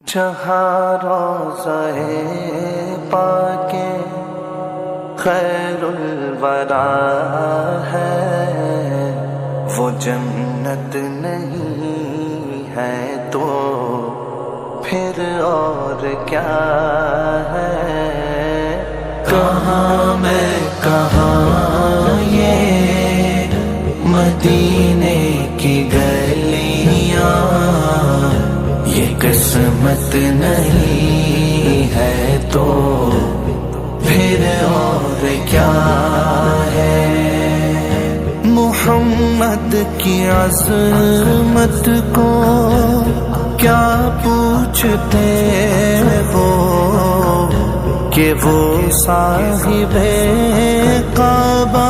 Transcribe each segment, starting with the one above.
جہاں روضہ پاکِ خیر الورا ہے وہ جنت نہیں ہے تو پھر اور کیا ہے؟ کہاں میں کہاں یہ مدینے کی گلیاں، یہ قسمت نہیں ہے تو پھر اور کیا ہے؟ محمد کی عظمت کو کیا پوچھتے ہو کہ وہ صاحب کعبہ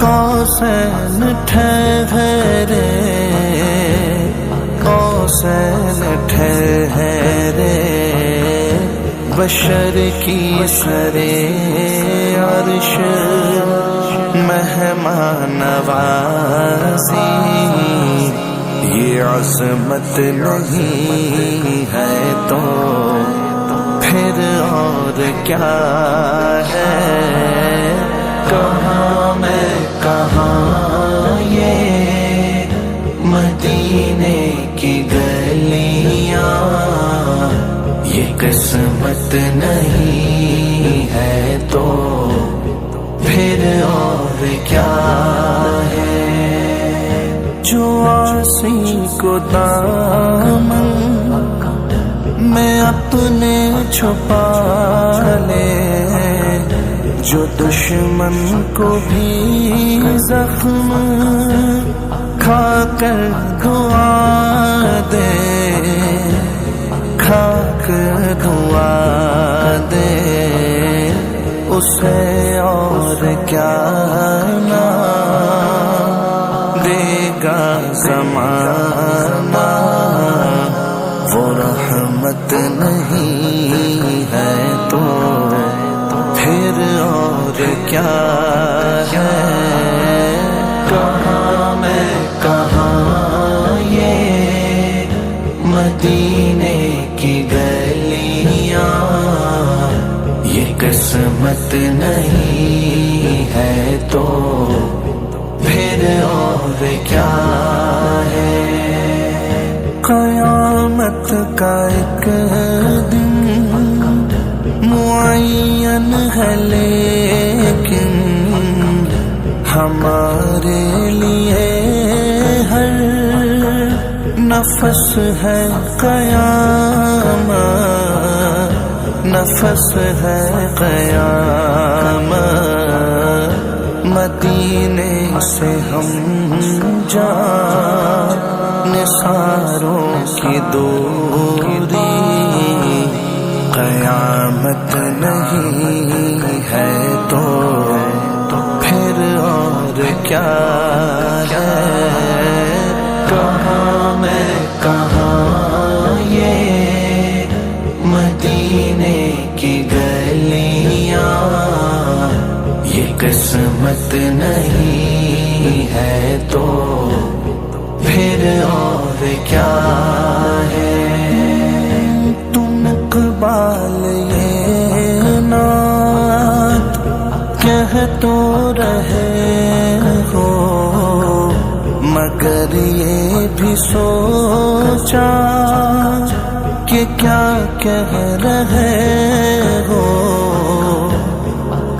قوسین ٹھہرے، قوسین ٹھہرے، بشر کی سرے عرش مہمان نوازی، یہ عظمت نہیں ہے تو پھر اور کیا ہے؟ کہاں میں کہاں یہ مدینے کی گلیاں، یہ قسمت نہیں ہے تو پھر اور کیا ہے؟ جو عاصی کو دامن میں اپنے چھپا لے، جو دشمن کو بھی زخم کھا کر دعا دے، کھا کر دعا دے، اسے اور کیا نہ دے گا زمانہ؟ وہ رحمت نہیں ہے تو پھر اور کیا ہے؟ کہاں میں کہاں یہ مدینے کی گلیاں، یہ قسمت نہیں ہے تو پھر اور کیا ہے؟ قیامت کا ایک دن معین ہے لیکن ہمارے لیے ہر نفس ہے قیامت، نفس ہے قیامت، مدینے سے ہم جان نثاروں کی دوری، قیامت نہیں ہے تو پھر اور کیا ہے؟ کہاں میں کہاں یہ مدینے کی گلیاں، یہ قسمت نہیں ہے تو پھر اور کیا ہے؟ تم اقبال یہ نعت کہہ تو رہے ہو، مگر یہ بھی سوچا کہ کیا کہہ رہے ہو،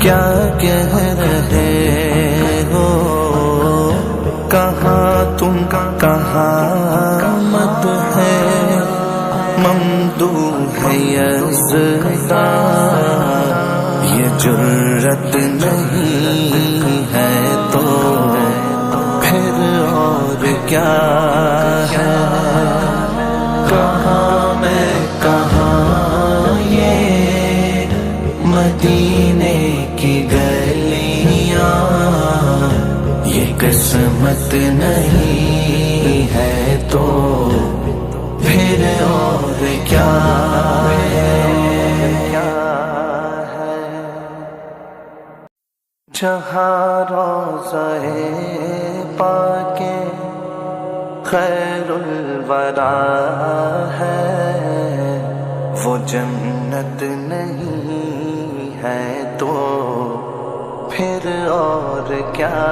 کیا کہہ رہے ہو؟ کہاں تم کہاں مت ہے ممدوح ہے یزداں، یہ جرت نہیں ہے تو پھر اور کیا ہے؟ کہاں میں کہاں یہ مدینے کی گلیاں، یہ قسمت نہیں ہے تو پھر اور کیا ہے؟ جہاں روضہ پاکِ خیر الورا ہے جنت نہیں ہے تو پھر اور کیا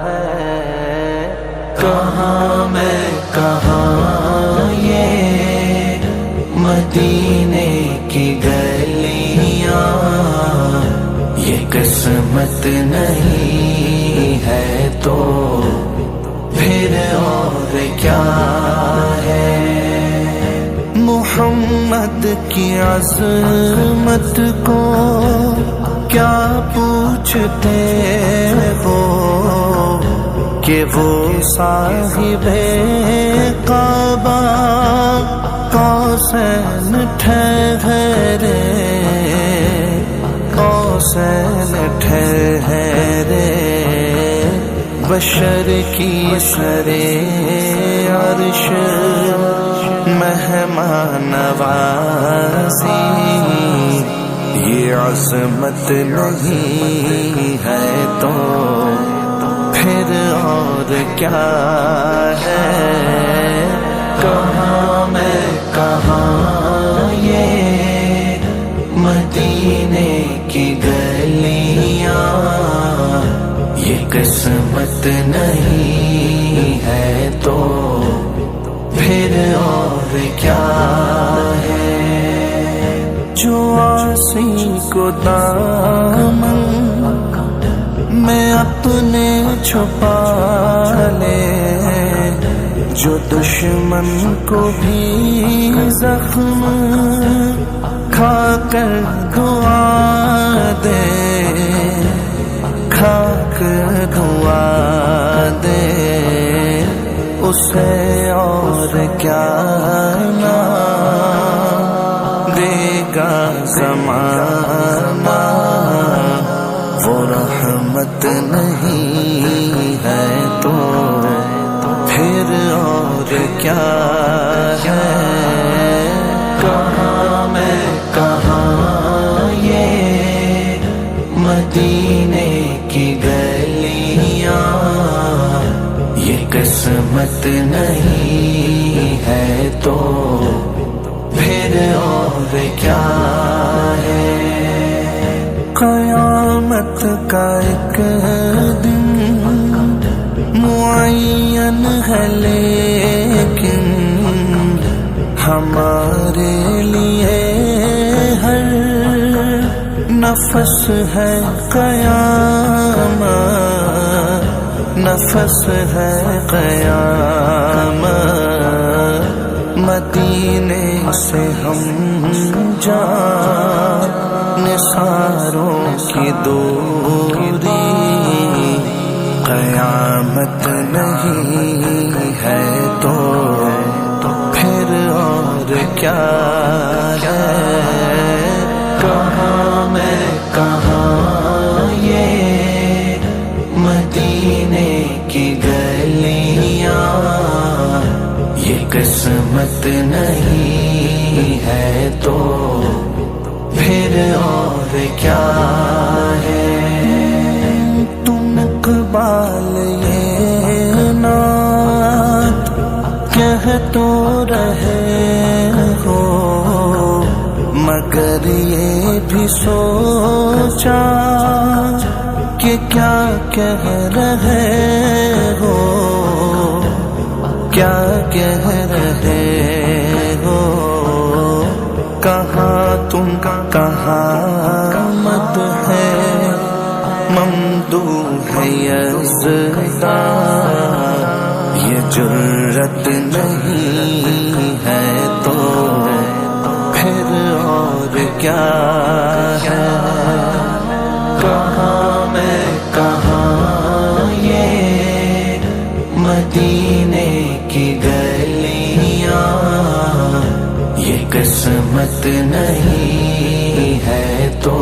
ہے؟ کہاں میں کہاں یہ مدینے کی گلیاں، یہ قسمت نہیں ہے تو پھر اور کیا ہے؟ محمد کی عظمت کو کیا پوچھتے ہو کہ وہ صاحب کعبہ قوسین ٹھہرے، قوسین ٹھہرے، بشر کی سرے عرش مہمان نوازی، یہ عظمت نہیں ہے تو پھر اور کیا ہے؟ کہاں میں کہاں یہ مدینے کی گلیاں، یہ قسمت نہیں ہے تو پھر اور کیا ہے؟ جو عاصی کو دامن میں اپنے چھپا لے، جو دشمن کو بھی زخم کھا کر دعا دے، کھا کر دعا دے، اسے اور کیا نام دے گا زمانہ؟ وہ رحمت نہیں ہے تو پھر اور کیا ہے؟ کہاں میں کہاں یہ مدینے کی گلیاں، یہ قسمت نہیں ہے تو پھر اور کیا ہے؟ قیامت کا ایک دن معین ہے لیکن ہمارے لیے ہر نفس ہے قیامت، نفس ہے قیامت، مدینے سے ہم جان نثاروں کی دوری، قیامت نہیں ہے تو پھر اور کیا ہے؟ کہاں میں کہاں یہ مدینے کی گلیاں، یہ قسمت نہیں ہے تو پھر اور کیا ہے؟ تم اقبال یہ نعت کہہ تو رہے ہو، مگر یہ بھی سوچا کہ کیا کہہ رہے ہو، کیا کہہ رہے ہو؟ کہاں تم کہاں مت ہے ممدوح ہے یزداں، یہ جرت نہیں ہے تو پھر اور کیا ہے؟ کہاں میں کہاں یہ مدینے کی گلیاں، یہ قسمت نہیں ہے تو